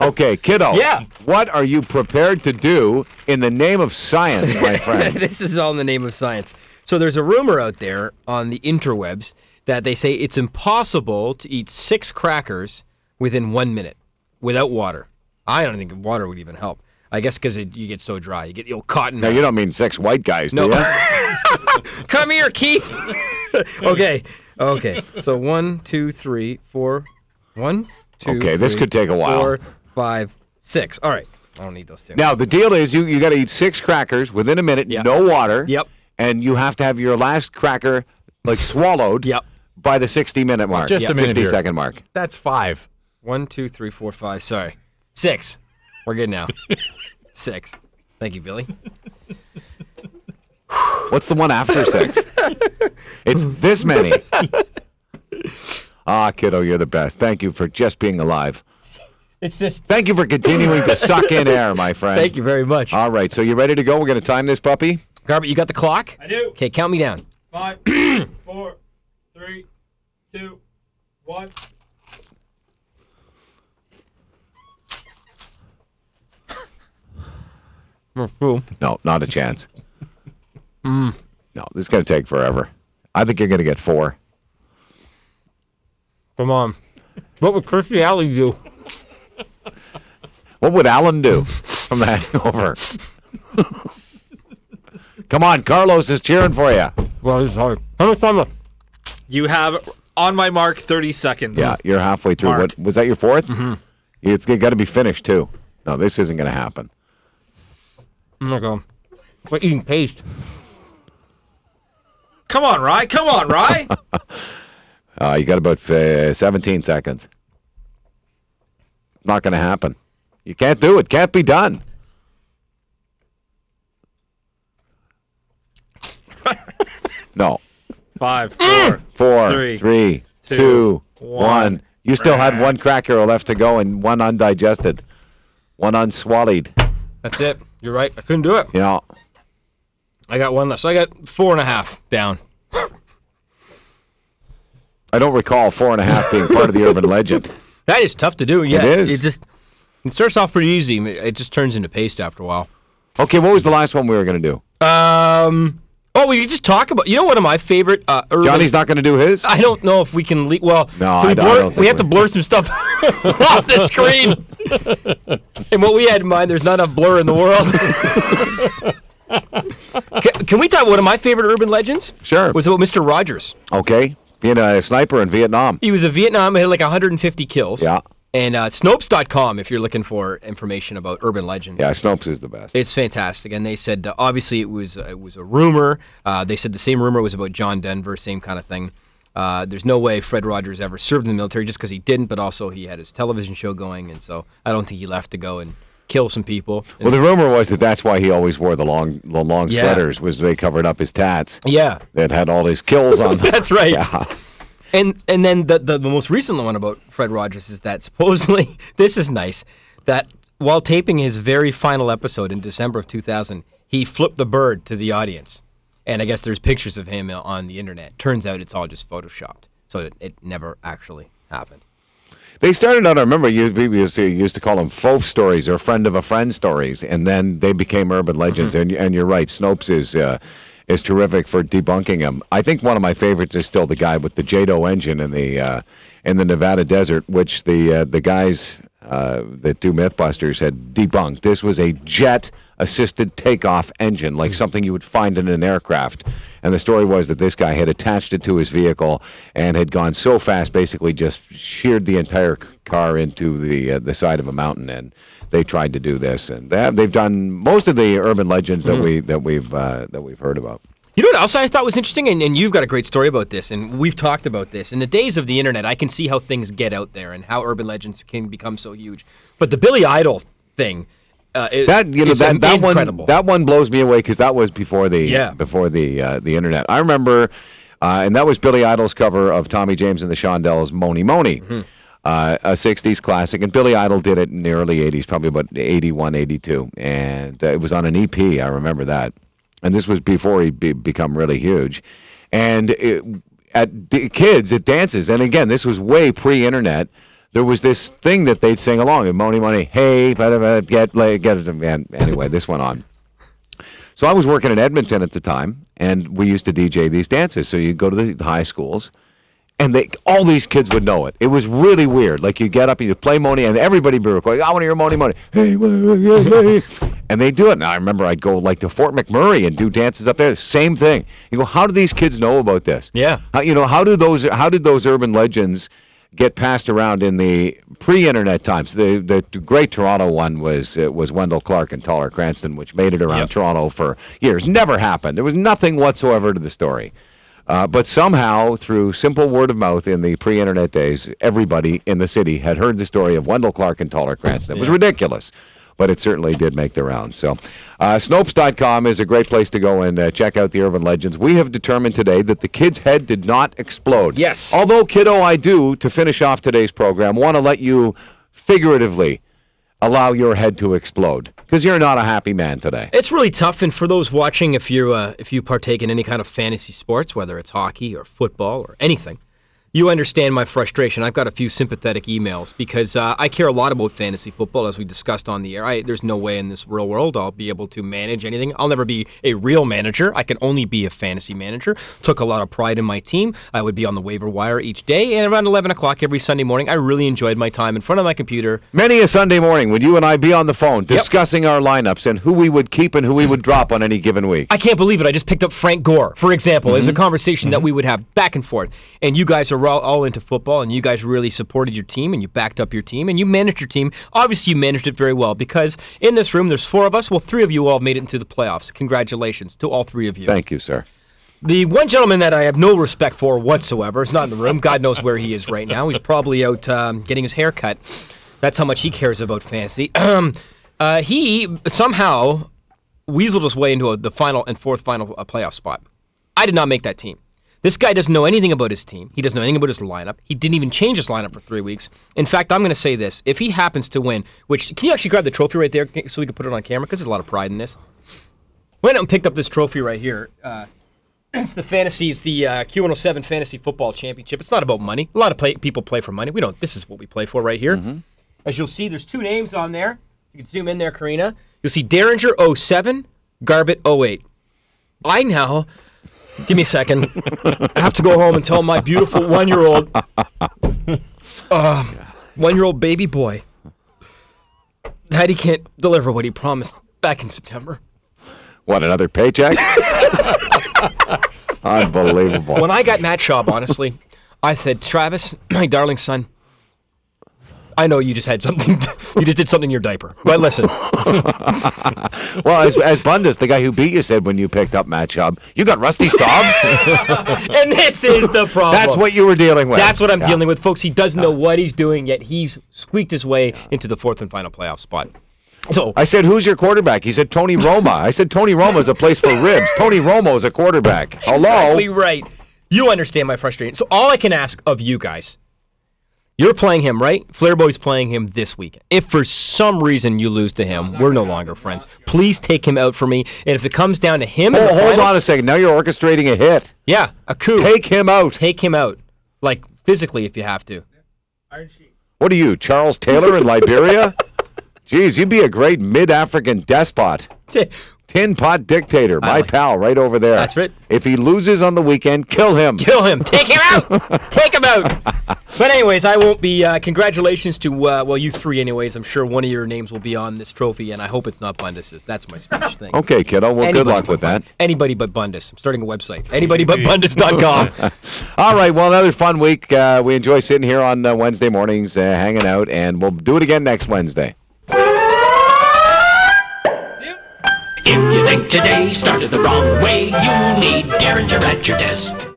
Okay, kiddo. Yeah. What are you prepared to do in the name of science, my friend? This is all in the name of science. So there's a rumor out there on the interwebs that they say it's impossible to eat 6 crackers within 1 minute without water. I don't think water would even help. I guess because you get so dry. You get cotton. No, you don't mean 6 white guys, do you? Come here, Keith. Okay. So 1, 2, 3, 4. 1, 2. Okay, this could take a while. 4, 5, 6. All right. I don't need those 2. Now, the deal is you got to eat 6 crackers within a minute, no water. Yep. And you have to have your last cracker, swallowed by the 60-minute mark. Just a minute 60-second mark. That's 5. 1, 2, 3, 4, 5. Sorry. 6. We're good now. 6. Thank you, Billy. What's the one after 6? It's this many. Kiddo, you're the best. Thank you for just being alive. It's just... Thank you for continuing to suck in air, my friend. Thank you very much. All right, so you ready to go? We're going to time this puppy? Garbett, you got the clock? I do. Okay, count me down. 5, 4, 3, 2, 1. No, not a chance. No, this is going to take forever. I think you're going to get 4. Come on. What would Christy Alley do? What would Alan do from the hangover? Come on, Carlos is cheering for you. Well, this is hard. How much time left? You have, on my mark, 30 seconds. Yeah, you're halfway through. Mark. What was that, your 4th? Mm-hmm. It's got to be finished, too. No, this isn't going to happen. I'm not going. We're eating paste. Come on, Rye. Come on, Rye. You got about 17 seconds. Not going to happen. You can't do it. Can't be done. No. 5, 4, 3, 3, 2, 1. You still had 1 cracker left to go and 1 undigested. 1 unswallowed. That's it. You're right. I couldn't do it. Yeah. I got 1 left. So I got 4.5 down. I don't recall 4.5 being part of the urban legend. That is tough to do. Yeah, It is. It starts off pretty easy. It just turns into paste after a while. Okay, what was the last one we were going to do? We could just talk about. You know, one of my favorite. Johnny's not going to do his? I don't know if we can. Well, No, can I don't we think have to blur some stuff off the screen. And what we had in mind, there's not enough blur in the world. Can we talk? One of my favorite urban legends? Sure. Was about Mr. Rogers. Okay. Being a sniper in Vietnam. He was a Vietnam. He had like 150 kills. Yeah. And Snopes.com, if you're looking for information about urban legends. Yeah, Snopes is the best. It's fantastic. And they said, obviously, it was a rumor. They said the same rumor was about John Denver, same kind of thing. There's no way Fred Rogers ever served in the military just because he didn't, but also he had his television show going, and so I don't think he left to go and kill some people. Well, the rumor was that's why he always wore the long sweaters, was they covered up his tats. Yeah. That had all his kills on them. That's right. Yeah. And then the most recent one about Fred Rogers is that supposedly, this is nice, that while taping his very final episode in December of 2000, he flipped the bird to the audience. And I guess there's pictures of him on the internet. Turns out it's all just photoshopped. So it never actually happened. They started out, I remember, we used to call them faux stories or friend of a friend stories, and then they became urban legends. Mm-hmm. And you're right, Snopes is terrific for debunking them. I think one of my favorites is still the guy with the JATO engine in the Nevada desert, which the guys that do Mythbusters had debunked. This was a jet-assisted takeoff engine, like something you would find in an aircraft. And the story was that this guy had attached it to his vehicle and had gone so fast, basically just sheared the entire car into the side of a mountain. And they tried to do this, and they've done most of the urban legends that we've heard about. You know what else I thought was interesting, and you've got a great story about this, and we've talked about this. In the days of the internet, I can see how things get out there and how urban legends can become so huge. But the Billy Idol thing, is incredible. That one blows me away because that was before the internet. I remember, and that was Billy Idol's cover of Tommy James and the Shondells' "Mony Mony." Mm-hmm. A 60s classic, and Billy Idol did it in the early 80s, probably about 81, 82, and it was on an EP, I remember that. And this was before he'd become really huge. And kids at dances, and again, this was way pre-internet, there was this thing that they'd sing along, and money, hey, get it. And anyway, this went on. So I was working in Edmonton at the time, and we used to DJ these dances. So you go to the high schools, and all these kids would know it. It was really weird. Like, you get up and you play Money, and everybody would be like, I want to hear Money. Hey, hey. And they do it. And I remember I'd go like to Fort McMurray and do dances up there. Same thing. You go, how do these kids know about this? Yeah. How did those urban legends get passed around in the pre-internet times? The great Toronto one was Wendell Clark and Taller Cranston, which made it around Toronto for years. Never happened. There was nothing whatsoever to the story. But somehow, through simple word of mouth in the pre-internet days, everybody in the city had heard the story of Wendell Clark and Taller Cranston. It was ridiculous, but it certainly did make the rounds. So, Snopes.com is a great place to go and check out the urban legends. We have determined today that the kid's head did not explode. Yes. Although, kiddo, I do, to finish off today's program, want to let you figuratively allow your head to explode, because you're not a happy man today. It's really tough, and for those watching, if you partake in any kind of fantasy sports, whether it's hockey or football or anything, you understand my frustration. I've got a few sympathetic emails because I care a lot about fantasy football, as we discussed on the air. There's no way in this real world I'll be able to manage anything. I'll never be a real manager. I can only be a fantasy manager. Took a lot of pride in my team. I would be on the waiver wire each day, and around 11 o'clock every Sunday morning, I really enjoyed my time in front of my computer. Many a Sunday morning would you and I be on the phone discussing our lineups and who we would keep and who we would drop on any given week. I can't believe it. I just picked up Frank Gore, for example, as a conversation that we would have back and forth. And you guys are all into football, and you guys really supported your team, and you backed up your team, and you managed your team. Obviously, you managed it very well, because in this room, there's 4 of us. Well, 3 of you all made it into the playoffs. Congratulations to all 3 of you. Thank you, sir. The one gentleman that I have no respect for whatsoever is not in the room. God knows where he is right now. He's probably out getting his hair cut. That's how much he cares about fantasy. He somehow weaseled his way into the final and 4th final playoff spot. I did not make that team. This guy doesn't know anything about his team. He doesn't know anything about his lineup. He didn't even change his lineup for 3 weeks. In fact, I'm going to say this. If he happens to win, which, can you actually grab the trophy right there so we can put it on camera? Because there's a lot of pride in this. Went out and picked up this trophy right here. It's the Q107 Fantasy Football Championship. It's not about money. A lot of people play for money. We don't. This is what we play for right here. Mm-hmm. As you'll see, there's 2 names on there. You can zoom in there, Karina. You'll see Derringer 07, Garbett 08. I now... Give me a second. I have to go home and tell my beautiful 1-year-old, 1-year-old baby boy, that he can't deliver what he promised back in September. What, another paycheck? Unbelievable. When I got Matt Schaub, honestly, I said, Travis, my darling son, I know you just had something. You just did something in your diaper. But listen. Well, as Bundes, the guy who beat you, said when you picked up Matt Schaub, you got rusty staub. And this is the problem. That's what you were dealing with. That's what I'm dealing with, folks. He doesn't know what he's doing, yet he's squeaked his way into the 4th and final playoff spot. So I said, who's your quarterback? He said, Tony Roma. I said, Tony Roma's a place for ribs. Tony Romo is a quarterback. Hello? Exactly right. You understand my frustration. So all I can ask of you guys, you're playing him, right? Flairboy's playing him this weekend. If for some reason you lose to him, we're no longer friends. Please take him out for me. And if it comes down to him... hold on a second. Now you're orchestrating a hit. Yeah, a coup. Take him out. Take him out. Like, physically, if you have to. What are you, Charles Taylor in Liberia? Jeez, you'd be a great mid-African despot. Tin pot dictator, my pal, right over there. That's right. If he loses on the weekend, kill him. Kill him. Take him out. Take him out. But anyways, I won't be. Congratulations to you 3. Anyways, I'm sure one of your names will be on this trophy, and I hope it's not Bundes's. That's my speech thing. Okay, kiddo. Well, good luck with that. Anybody but Bundes. I'm starting a website. Anybodybutbundes.com. All right. Well, another fun week. We enjoy sitting here on Wednesday mornings, hanging out, and we'll do it again next Wednesday. If you think today started the wrong way, you need Derringer at your desk.